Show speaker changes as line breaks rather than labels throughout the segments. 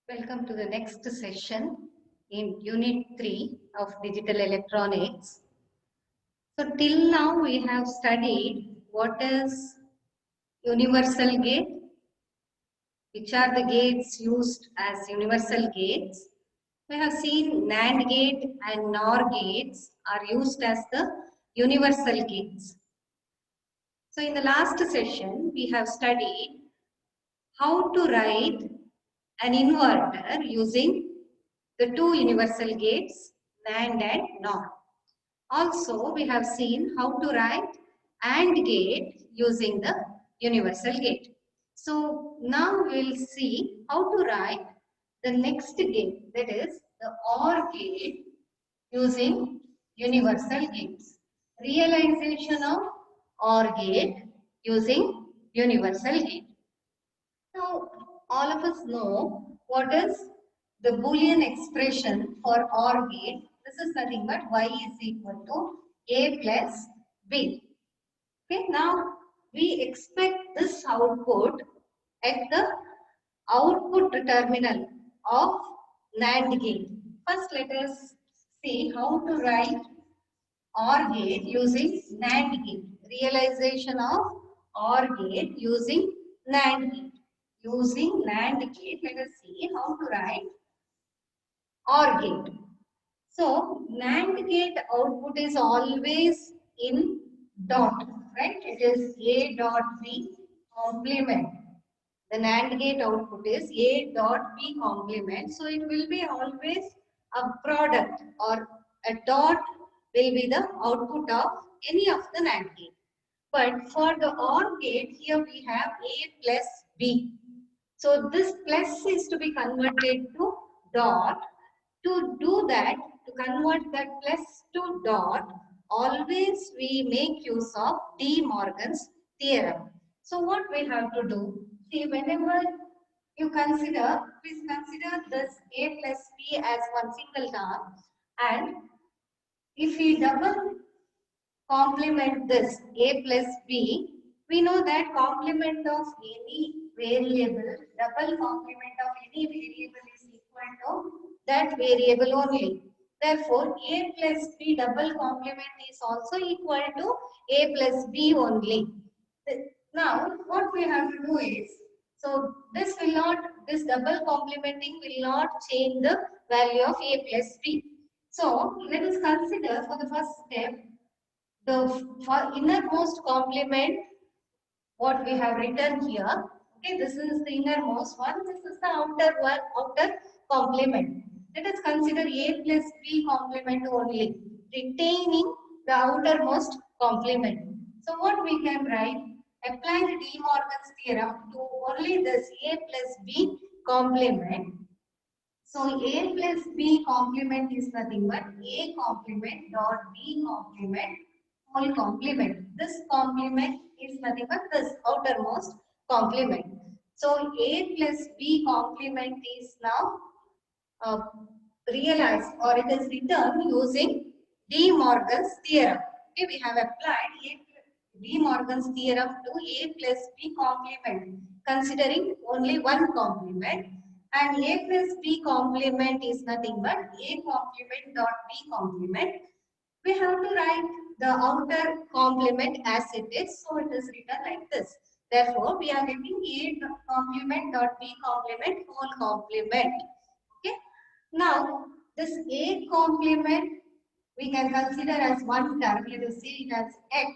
Welcome to the next session in Unit 3 of Digital Electronics. So, till now we have studied what is universal gate, which are the gates used as universal gates. We have seen NAND gate and NOR gates are used as the universal gates. So, in the last session, we have studied how to write an inverter using the two universal gates, NAND and NOR. Also, we have seen how to write AND gate using the universal gate. So, now we will see how to write the next gate, that is the OR gate using universal gates. Realization of OR gate using universal gate. Now, all of us know what is the Boolean expression for OR gate. This is nothing but y is equal to a plus b. Okay, now we expect this output at the output terminal of NAND gate. First, let us see how to write OR gate using NAND gate. Realization of OR gate using NAND gate. Using NAND gate, let us see how to write OR gate. So, NAND gate output is always in dot, right? It is A dot B complement. The NAND gate output is A dot B complement. So, it will be always a product, or a dot will be the output of any of the NAND gate. But for the OR gate, here we have A plus B. So this plus is to be converted to dot. To do that, to convert that plus to dot, always we make use of De Morgan's theorem. So what we have to do, see, whenever you consider, please consider this A plus B as one single term, and if we double complement this A plus B, we know that complement of any variable, double complement of any variable is equal to that variable only. Therefore, A plus B double complement is also equal to A plus B only. Now, what we have to do is, so this double complementing will not change the value of A plus B. So, let us consider for the first step, the innermost complement, what we have written here. Okay, this is the innermost one. This is the outer one, outer complement. Let us consider A plus B complement only, retaining the outermost complement. So what we can write? Apply the De Morgan's theorem to only this A plus B complement. So A plus B complement is nothing but A complement dot B complement whole complement. This complement is nothing but this outermost complement. So A plus B complement is now uh, realized, or it is written using De Morgan's theorem. Okay, we have applied De Morgan's theorem to A plus B complement, considering only one complement. And A plus B complement is nothing but A complement dot B complement. We have to write the outer complement as it is. So it is written like this. Therefore, we are getting A complement dot B complement whole complement. Okay. Now, this A complement we can consider as one term. Let us see it as X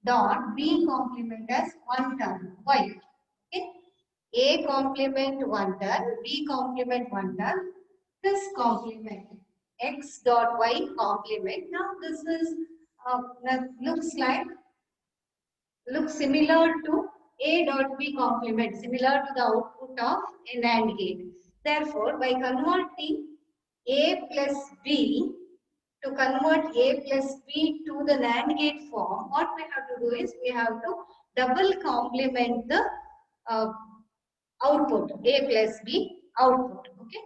dot B complement as one term, Y. Okay. A complement one term, B complement one term, this complement X dot Y complement. Now this is looks similar to A dot B complement, similar to the output of a NAND gate. Therefore, by converting A plus B, to convert A plus B to the NAND gate form, what we have to do is we have to double complement the uh, output, A plus B output. Okay.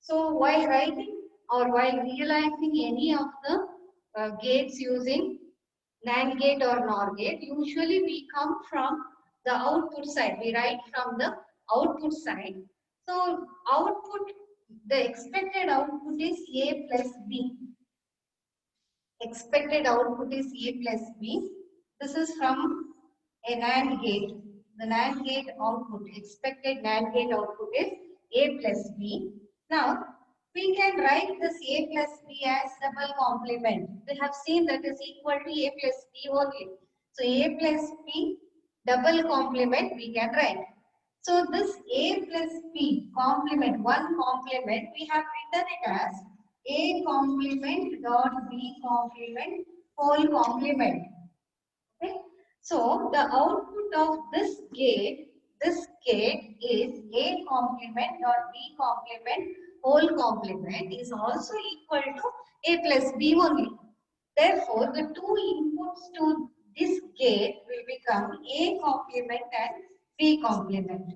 So while writing or while realizing any of the gates using NAND gate or NOR gate, usually we come from the output side. We write from the output side. So output, the expected output is A plus B. Expected output is A plus B. This is from a NAND gate. The NAND gate output, expected NAND gate output is A plus B. Now, we can write this A plus B as double complement. We have seen that is equal to A plus B only. So, A plus B double complement we can write. So, this A plus B complement, one complement, we have written it as A complement dot B complement whole complement. Okay. So, the output of this gate is A complement dot B complement whole complement is also equal to A plus B only. Therefore, the two inputs to this gate will become A complement and B complement.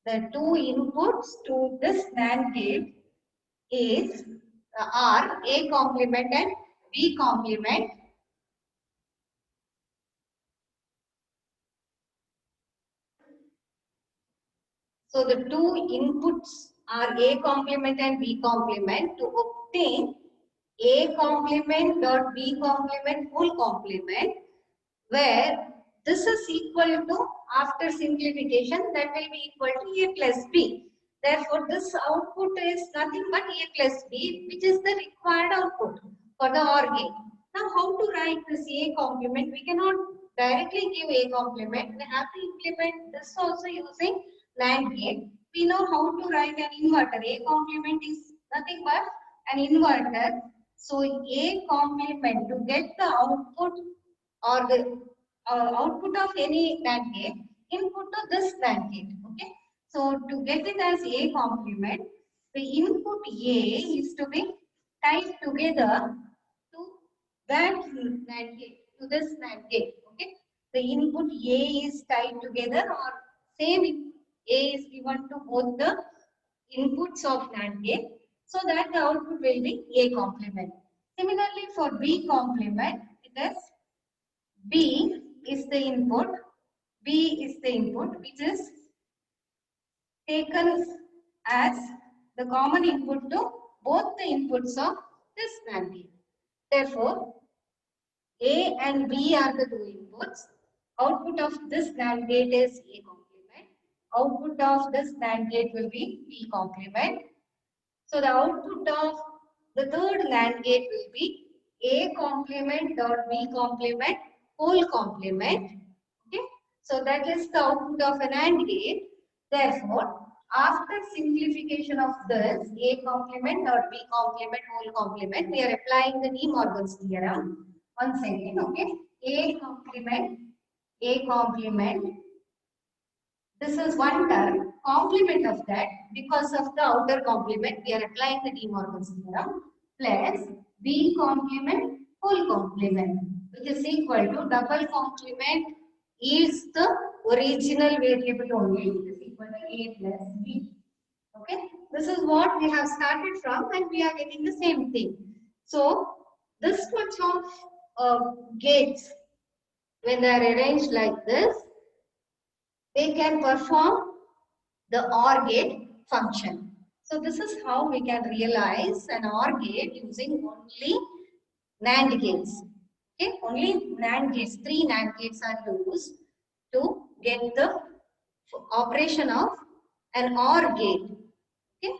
The two inputs to this NAND gate are A complement and B complement. So the two inputs are A complement and B complement. To obtain A complement dot B complement whole complement, where this is equal to, after simplification, that will be equal to A plus B. Therefore, this output is nothing but A plus B, which is the required output for the OR gate. Now, how to write this A complement? We cannot directly give A complement. We have to implement this also using NAND gate. We know how to write an inverter. A complement is nothing but an inverter. So, A complement, to get the output or the output of any NAND gate, input to this NAND gate. Okay. So to get it as A complement, the input A is to be tied together to that NAND gate, to this NAND gate. Okay. The input A is tied together, or same A is given to both the inputs of NAND gate, so that the output will be A complement. Similarly, for B complement, it is B is the input, which is taken as the common input to both the inputs of this NAND gate. Therefore, A and B are the two inputs. Output of this NAND gate is A complement. Output of this NAND gate will be B complement. So the output of the third NAND gate will be A complement dot B complement whole complement. Okay. So that is the output of an AND gate. Therefore, after simplification of this A complement dot B complement whole complement, we are applying the De Morgan's theorem. Once again, okay. A complement. This is one term. Complement of that, because of the outer complement, we are applying the De Morgan's theorem, plus B complement whole complement, which is equal to double complement is the original variable only, which is equal to A plus B. Okay, this is what we have started from, and we are getting the same thing. So this much of gates, when they are arranged like this, they can perform the OR gate function. So this is how we can realize an OR gate using only NAND gates. Okay, only NAND gates, 3 NAND gates are used to get the operation of an OR gate. Okay.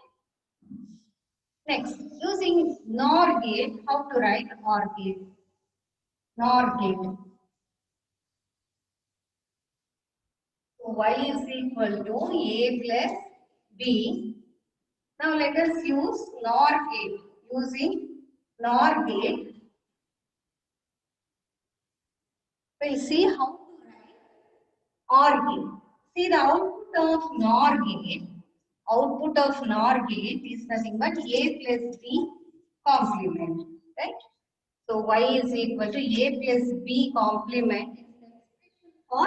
Next, using NOR gate, how to write OR gate? NOR gate. So y is equal to A plus B. Now let us use NOR gate. Using NOR gate, we'll see how to write OR gate. See, the output of NOR gate is nothing but A plus B complement, right? So y is equal to A plus B complement is the expression for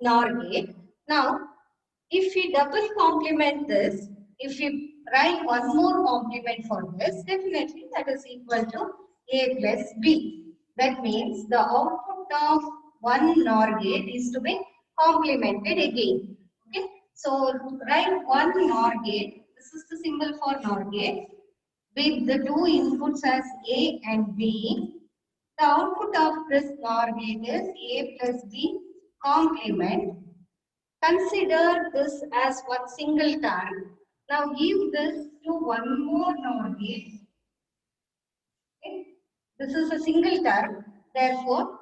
NOR gate. Now, if we double complement this, if we write one more complement for this, definitely that is equal to A plus B. That means the output of one NOR gate is to be complemented again. Okay. So write one NOR gate. This is the symbol for NOR gate with the two inputs as A and B. The output of this NOR gate is A plus B complement. Consider this as one single term. Now give this to one more NOR gate. Okay. This is a single term. Therefore,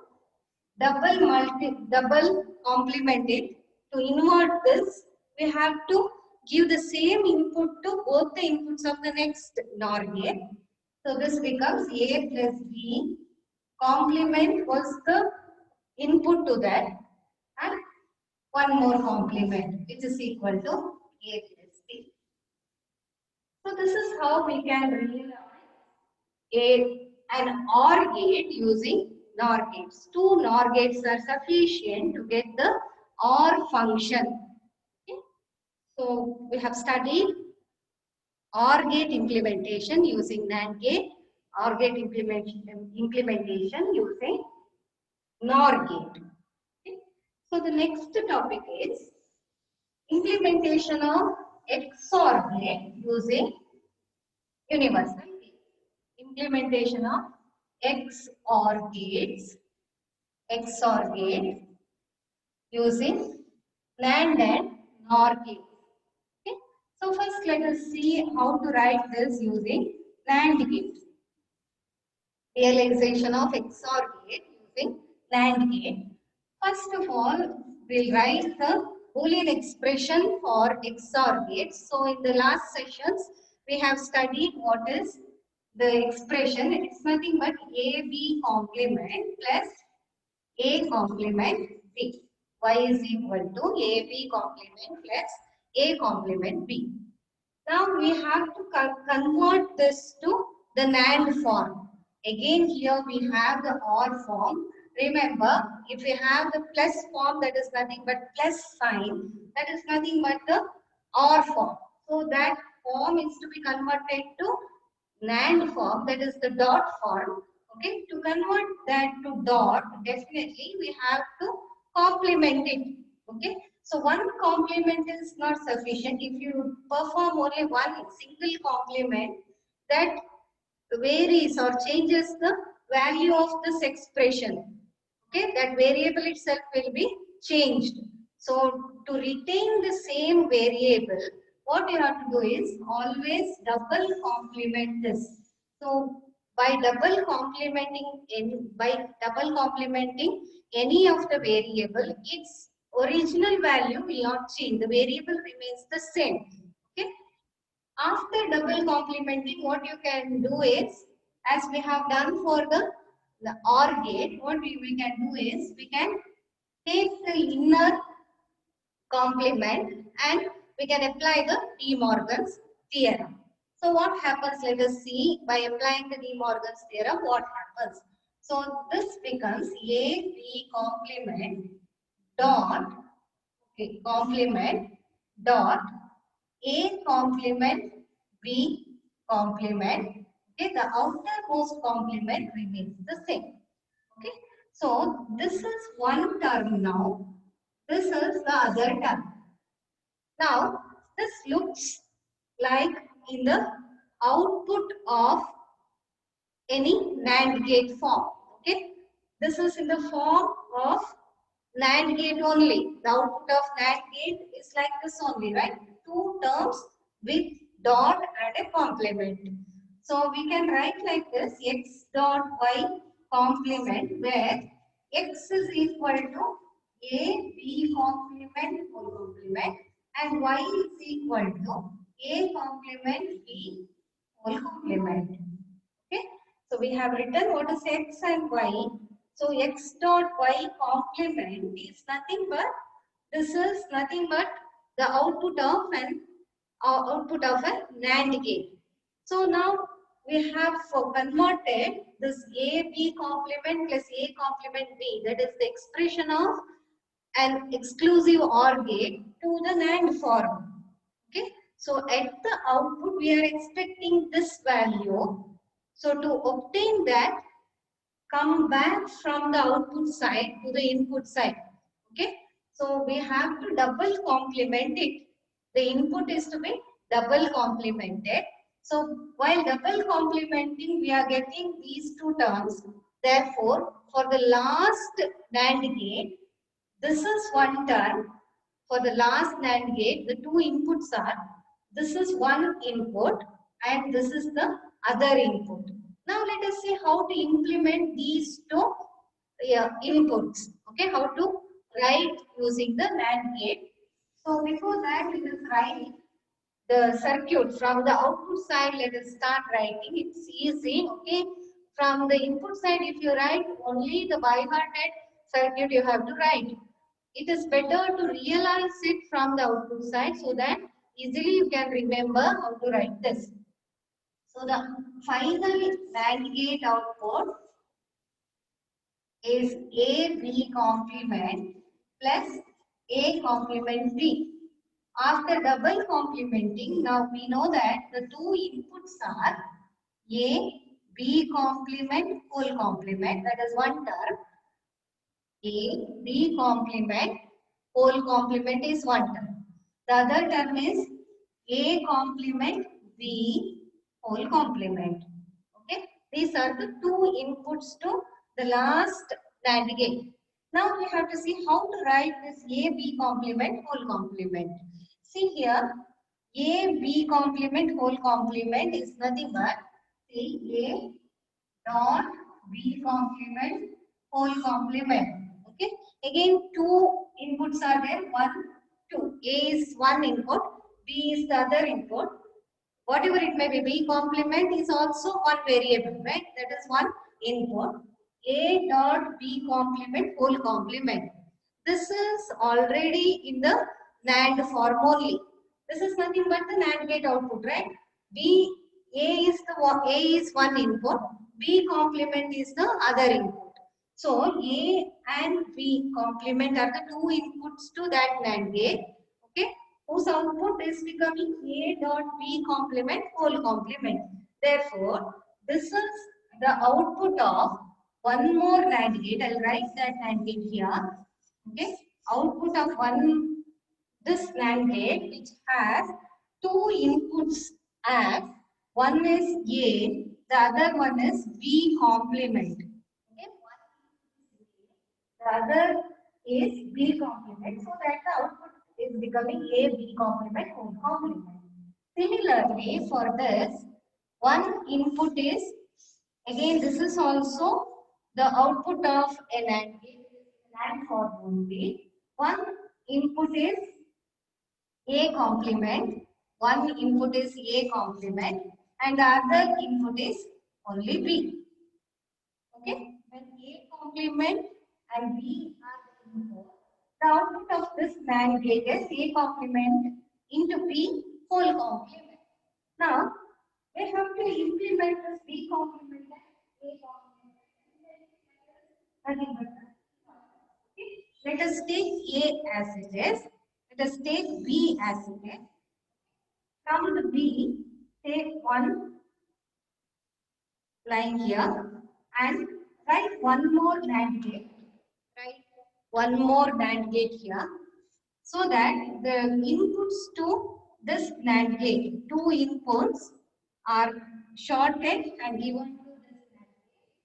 double complement it. To invert this, we have to give the same input to both the inputs of the next NOR gate. So this becomes A plus B. Complement was the input to that, and one more complement, which is equal to A plus B. So this is how we can realize an OR gate using NOR gates. Two NOR gates are sufficient to get the OR function. Okay. So we have studied OR gate implementation using NAND gate, OR gate implementation using NOR gate. Okay. So the next topic is implementation of XOR gate using universal gate. Implementation of XOR gates using NAND and NOR gates. Okay. So first let us see how to write this using NAND gate. Realization of XOR gate using NAND gate. First of all, we'll write the Boolean expression for XOR gates. So in the last sessions, we have studied what is the expression. It's nothing but AB complement plus A complement B. Y is equal to AB complement plus A complement B. Now we have to convert this to the NAND form. Again here we have the OR form. Remember, if we have the plus form, that is nothing but plus sign, that is nothing but the OR form. So that form is to be converted to NAND form, that is the dot form. Okay, to convert that to dot, definitely we have to complement it. Okay, so one complement is not sufficient. If you perform only one single complement, that varies or changes the value of this expression. Okay, that variable itself will be changed. So to retain the same variable, what you have to do is always double complement this. So by double complementing any of the variable, its original value will not change. The variable remains the same. Okay. After double complementing, what you can do is, as we have done for the OR gate, what we can do is, we can take the inner complement and we can apply the De Morgan's theorem. So what happens, let us see, by applying the De Morgan's theorem, what happens. So this becomes AB complement dot, okay, complement dot A complement B complement. Okay, the outermost complement remains the same. Okay, so this is one term now. This is the other term. Now, this looks like in the output of any NAND gate form. Okay, this is in the form of NAND gate only. The output of NAND gate is like this only, right? Two terms with dot and a complement. So we can write like this: x dot y complement, where x is equal to a b complement whole complement and y is equal to a complement b whole complement. Okay, so we have written what is x and y. So x dot y complement is nothing but, this is nothing but the output of a NAND gate. So now we have converted this AB complement plus A complement B, that is the expression of an exclusive OR gate, to the NAND form. Okay, so at the output we are expecting this value. So to obtain that, come back from the output side to the input side. Okay, so we have to double complement it. the input is to be double complemented. So while double complementing, we are getting these two terms. Therefore, for the last NAND gate, this is one term. For the last NAND gate, the two inputs are, this is one input and this is the other input. Now let us see how to implement these two inputs. Okay, how to write using the NAND gate. So before that, let us write the circuit from the output side. Let us start writing. It's easy. Okay, from the input side, if you write only the by-hearted circuit, you have to write. It is better to realize it from the output side so that easily you can remember how to write this. So the final NAND gate output is A B complement plus A complement B. After double complementing, now we know that the two inputs are A B complement whole complement, that is one term. A B complement whole complement is one term. The other term is A complement B whole complement. Okay, these are the two inputs to the last NAND gate. Now we have to see how to write this A B complement whole complement. See here, A B complement whole complement is nothing but A dot B complement whole complement. Okay, again two inputs are there, 1, 2. A is one input, B is the other input. Whatever it may be, B complement is also one variable, right? That is one input. A dot B complement whole complement. This is already in the NAND form only. This is nothing but the NAND gate output, right? A is one input, B complement is the other input. So A and B complement are the two inputs to that NAND gate. Okay, whose output is becoming A dot B complement whole complement. Therefore, this is the output of one more NAND gate. I'll write that NAND gate here. Okay, output of this NAND gate which has two inputs as one is A, the other one is B complement. Okay, the other is B complement, so that the output is becoming A B complement whole complement. Similarly, for this, one input is, again this is also the output of a NAND gate, NAND form only. One input is A complement, one input is A complement, and the other input is only B. Okay, when A complement and B are the input, the output of this NAND gate is A complement into B whole complement. Now, we have to implement this B complement and A complement. Okay. Let us take A as it is. Let us take B as it is. From the B, take one line here and write one more NAND gate. Write one more NAND gate here, so that the inputs to this NAND gate, two inputs are shorted and given to this NAND gate,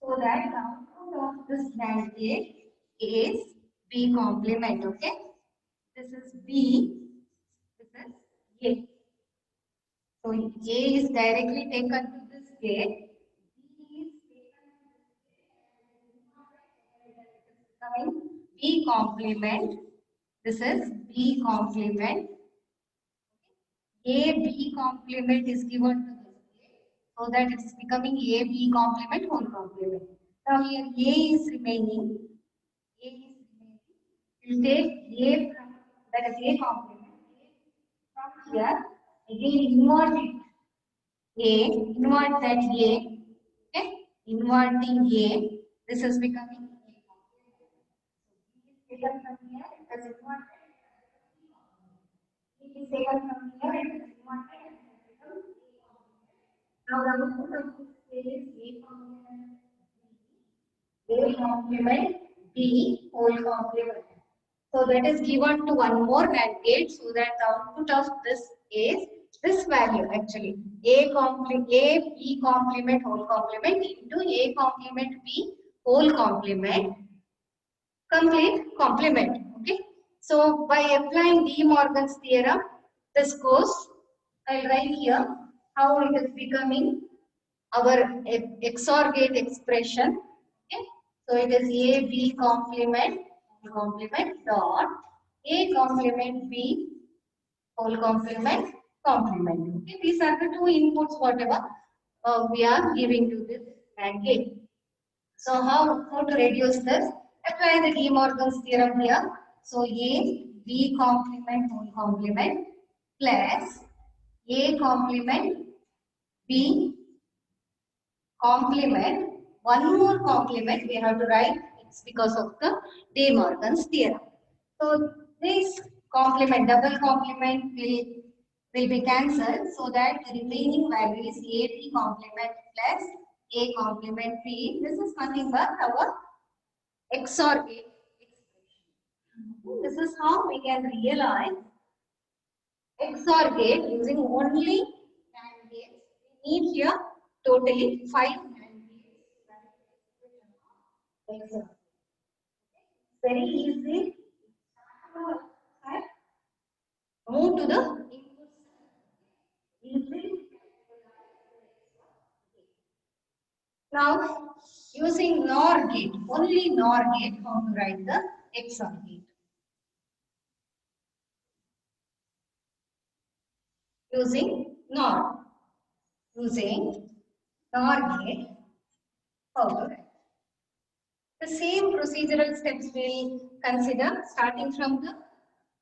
so that the output of this NAND gate is B complement. Okay, this is B, this is A. So A is directly taken to this gate. B is coming B complement. This is B complement. A B complement is given to this gate, so that it is becoming A B complement whole complement. Now here A is remaining. A is remaining. You take A from, that is A complement. From here again invert it. Invert that A. Okay, inverting A. This is becoming A complement. So B is taken from here. It is inverted. It is taken from here and it is inverted and it becomes A complement. Now the output of this is A complement B whole complement. So that is given to one more NAND gate, so that the output of this is this value actually. A B complement whole complement into A complement B whole complement complete complement. Okay. So by applying De Morgan's theorem, this goes, I'll write here how it is becoming our XOR gate expression. Okay. So it is A B complement dot A complement B whole complement complement. Okay. These are the two inputs whatever we are giving to this NAND gate. So how to reduce this? Apply the De Morgan's theorem here. So A B complement whole complement plus A complement B complement, one more complement we have to write, it's because of the De Morgan's theorem. So this complement, double complement will be cancelled, so that the remaining value is AB complement plus A complement B. This is nothing but our XOR gate expression. This is how we can realize XOR gate using only NAND gates. We need here totally 5 NAND gates. Very easy. Move to the input side. Now, using NOR gate, only NOR gate, how to write the XOR gate. Using NOR gate, how to write. The same procedural steps we'll consider, starting from the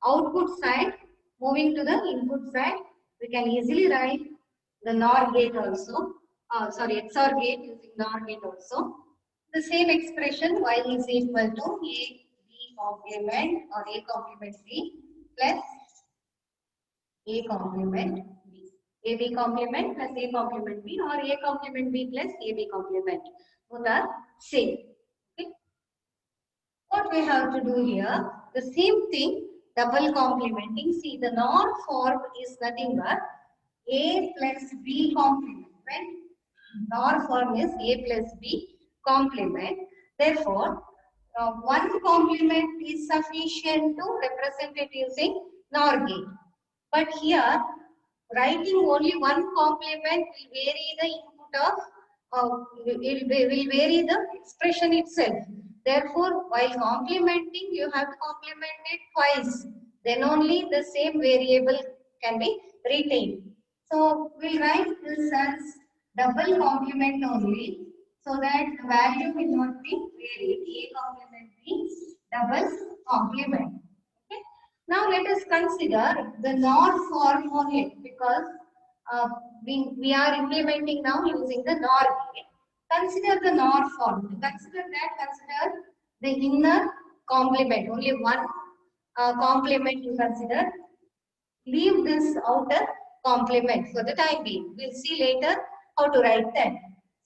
output side, moving to the input side. We can easily write the NOR gate also, XOR gate using NOR gate also. The same expression y is equal to A B complement or A complement B plus A complement B. AB complement plus A complement B or A complement B plus AB complement. Both are same. Okay. What we have to do here, the same thing, double complementing. See, the NOR form is nothing but A plus B complement. Right? NOR form is A plus B complement. Therefore, one complement is sufficient to represent it using NOR gate. But here, writing only one complement will vary the input of, will vary the expression itself. Therefore, while complementing, you have to complement it twice. Then only the same variable can be retained. So, we'll write this as double complement only, so that the value will not be varied. A complement B double complement. Okay. Now let us consider the NOR form only, because we are implementing now using the NOR gate. Consider the NOR form. To consider the inner complement. Only one complement you consider. Leave this outer complement for the time being. We'll see later how to write that.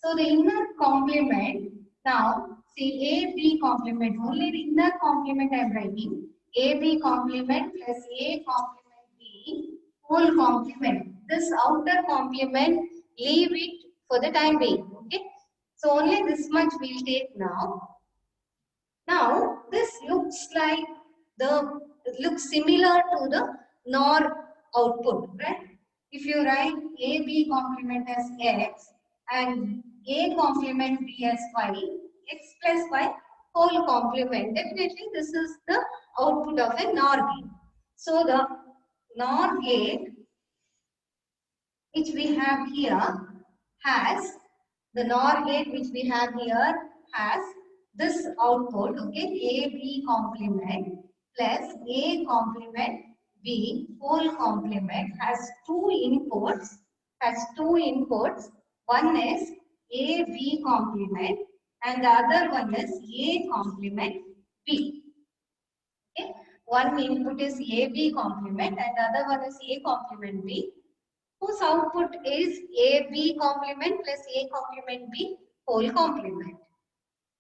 So the inner complement, now see AB complement, only the inner complement I am writing. AB complement plus A complement B whole complement. This outer complement, leave it for the time being. Okay. So only this much we will take now. Now this looks like it looks similar to the NOR output, right? If you write AB complement as X and A complement B as Y, X plus Y whole complement, definitely this is the output of a NOR gate. So the NOR gate which we have here has, the NOR gate which we have here has this output, okay, AB complement plus A complement B whole complement has two inputs, one is AB complement and the other one is A complement B. Okay. One input is AB complement and the other one is A complement B, whose output is AB complement plus A complement B whole complement.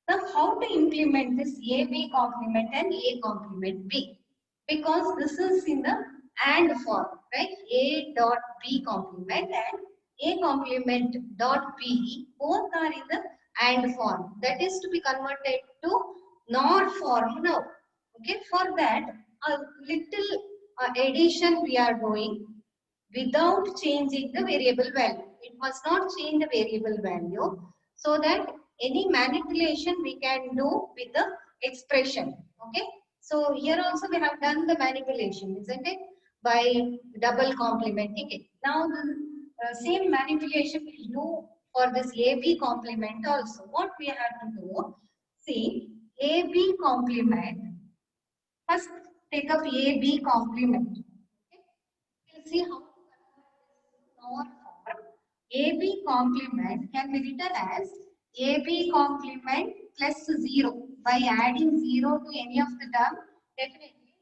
Now, how to implement this AB complement and A complement B? Because this is in the AND form, right? A dot B complement and A complement dot B, both are in the AND form. That is to be converted to NOR form now. Okay, for that, a little addition we are doing without changing the variable value. It must not change the variable value, so that any manipulation we can do with the expression. Okay. So here also we have done the manipulation, isn't it? By double complementing it. Now the same manipulation we do for this AB complement also. What we have to do? See, AB complement. First take up AB complement. Okay. We'll see how NOR form. AB complement can be written as AB complement plus 0. By adding 0 to any of the term, definitely.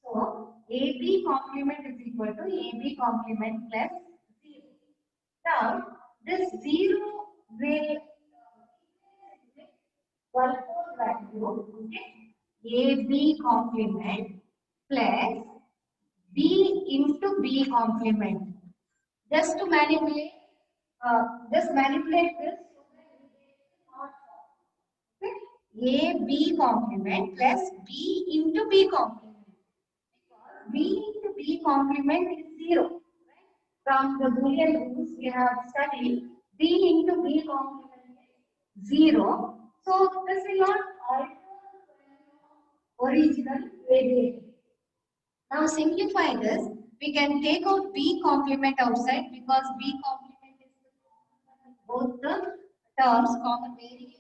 So, AB complement is equal to AB complement plus 0. Now, this 0 will one-fourth value, okay? AB complement plus B into B complement. Just to manipulate, just manipulate this. A B complement plus B into B complement. Because B into B complement is 0. From the Boolean rules we have studied, B into B complement is 0. So this will not alter the original variable. Now simplify this. We can take out B complement outside because B complement is both the terms, common variable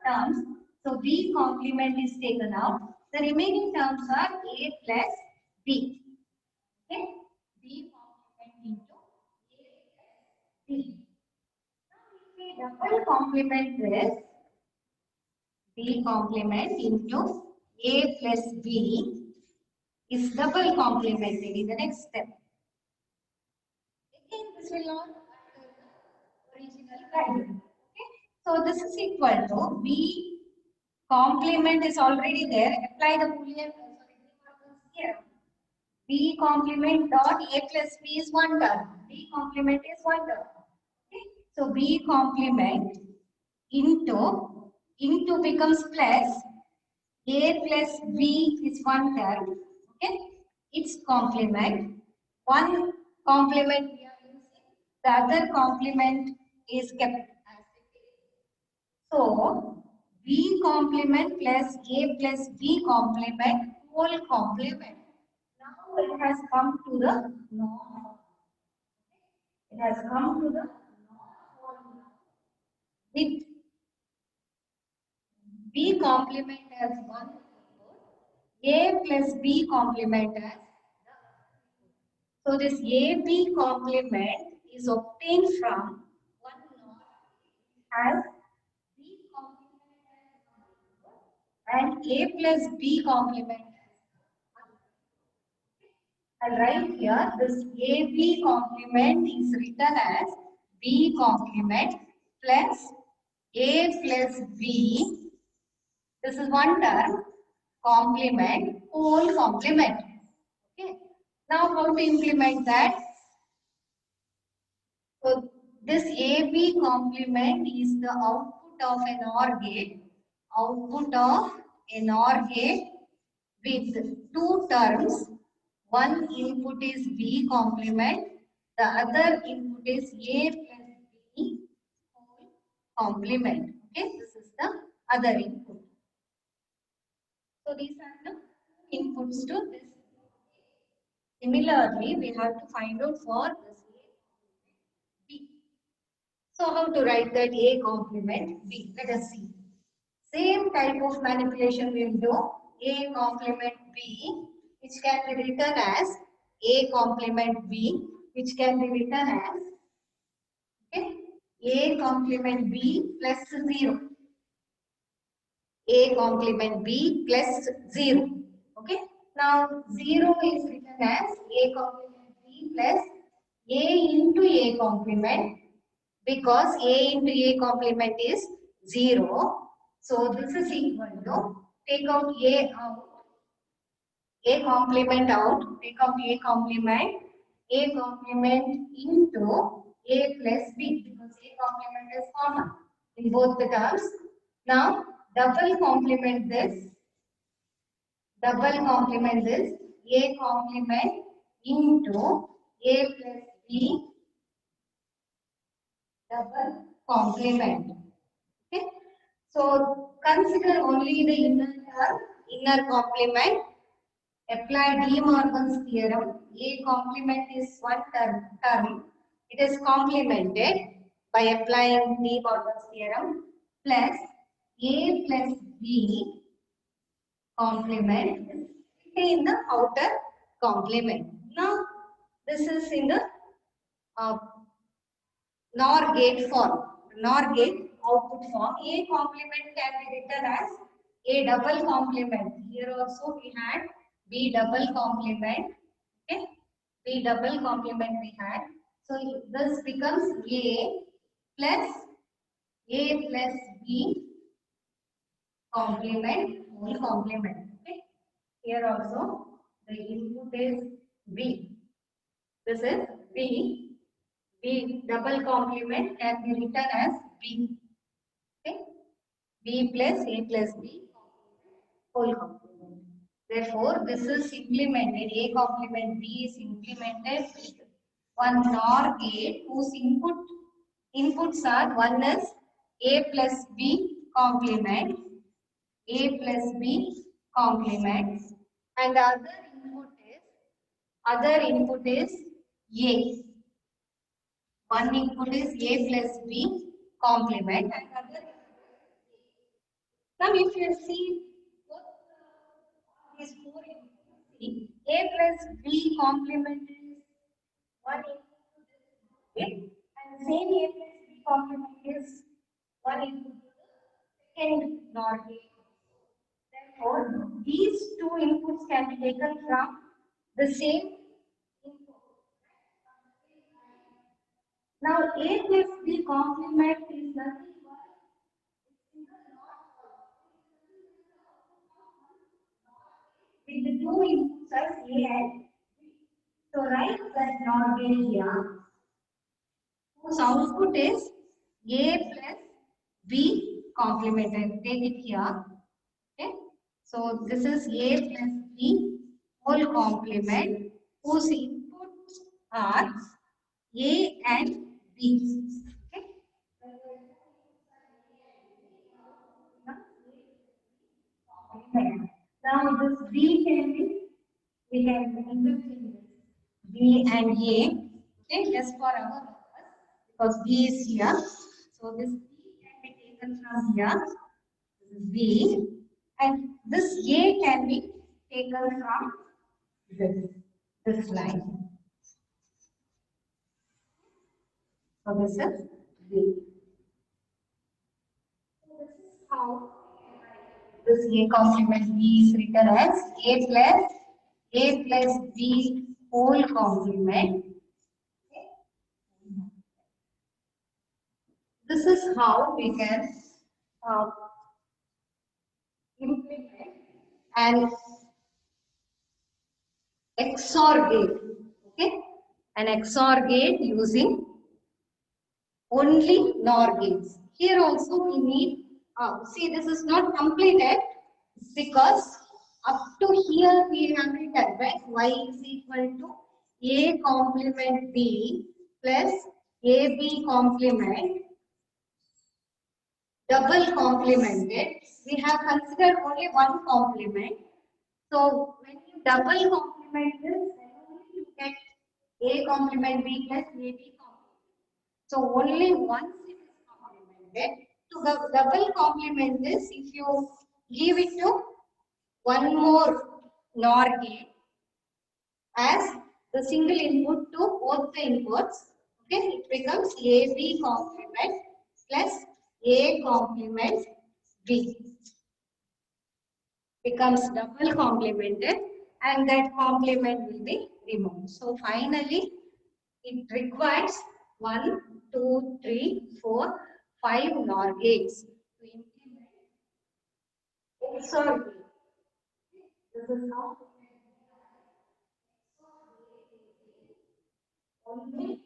terms. So B complement is taken out. The remaining terms are A plus B. Okay? B complement into A plus B. Now if we double complement this, B complement into A plus B is double complemented in the next step. Again, this will not alter the original value. Okay? So this is equal to B complement is already there. Apply the Boolean here. B complement dot A plus B is one term. B complement is one term. Okay? So B complement into becomes plus A plus B is one term. Okay? Its complement. One complement we are using. The other complement is kept as it is. So B complement plus A plus B complement whole complement. Now it has come to the norm. It has come to the norm with B complement as one A plus B complement as so this AB complement is obtained from one norm as B complement as and A plus B complement as. I'll write here this AB complement is written as B complement plus A plus B. This is one term complement whole complement. Okay. Now how to implement that? So this AB complement is the output of an OR gate. Output of an OR gate with two terms. One input is B complement. The other input is A plus B whole complement. Okay, this is the other input. So these are the inputs to this. Similarly, we have to find out for this B. So how to write that A complement B? Let us see. Same type of manipulation we will do. A complement B, which can be written as A complement B, which can be written as okay, A complement B plus 0. A complement B plus 0. Okay. Now 0 is written as A complement B plus A into A complement because A into A complement is 0. So this is equal to, take out A out, A complement out, take out A complement into A plus B, because A complement is common in both the terms. Now double complement this, A complement into A plus B double complement. Okay. So consider only the inner term, inner complement. Apply De Morgan's theorem. A complement is one term. It is complemented by applying De Morgan's theorem plus A plus B complement in the outer complement. Now this is in the uh, NOR gate form. NOR gate output form. A complement can be written as A double complement. Here also we had B double complement. Okay, B double complement we had. So this becomes A plus B complement, whole complement. Okay. Here also the input is B. This is B. B double complement can be written as B. Okay. B plus A plus B whole complement. Therefore, this is implemented. A complement B is implemented with one NOR gate whose inputs are, one is A plus B complement, A plus B complement, and the other input is A. One input is A plus B complement, and other. Now, if you see both these four inputs, see, A plus B complement is one input to this input, and same A plus B complement is one input to the second NOR gate. Therefore, these two inputs can be taken from the same input. Now, A plus B complement is nothing but with the two inputs as A and B. So, write that NOR gate here, whose output is A plus B complement. And take it here. Okay. So, this is A plus B whole complement, whose inputs are A and B. Okay. Now this B can be, we can interchange B and A. Okay, just for our purpose, because B is here. So this B can be taken from here. This is B, and this A can be taken from this line. So this is B. So this is how this A complement B is written as A plus B whole complement. This is how we can implement an XOR gate. Okay, an XOR gate using only NOR gates. Here also we need, see, this is not completed because up to here we have written, right? Y is equal to A complement B plus AB complement double complemented. We have considered only one complement. So when you double complement this, then only you get A complement B plus AB complement. So only once it is complemented. To double complement this, if you give it to one more NOR gate as the single input to both the inputs, okay, it becomes AB complement plus A complement B. Becomes double complemented, and that complement will be removed. So finally, it requires one 2, 3, 4, 5 NOR gates to implement XOR gate. This is how only